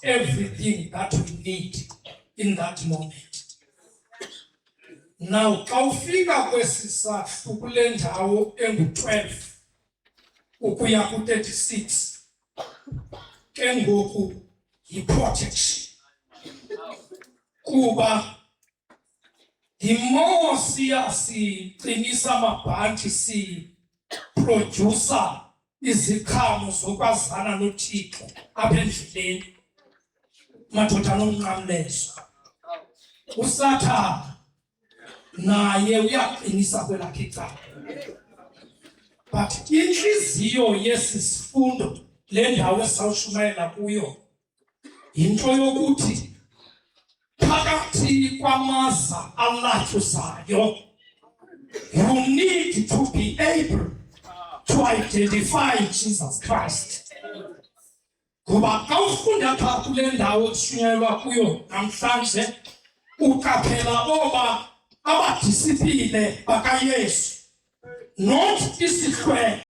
everything that we need in that moment. Now, xa ufika kwesisahlu kule ndawo engu-12 ukuya ku-36, ke ngoku yi-protection. Kuba the more siqinisa amabhanti si-producer iziqhamo zokwazana noThixo apha endleleni, madoda nomnqamlezo, uSathane naye uyaqinisa kwelakhe icala. But inhliziyo yesi sifundo le ndawo esizawushumayela kuyo yinto yokuthi phakathi kwamaza alathuzayo, you need to be able to identify Jesus Christ. Kuba xa ufunda phaa kule ndawo eshunyayelwa kuyo namhlanje, uqaphela oba abadisipline bakaYesu, not isihlwele.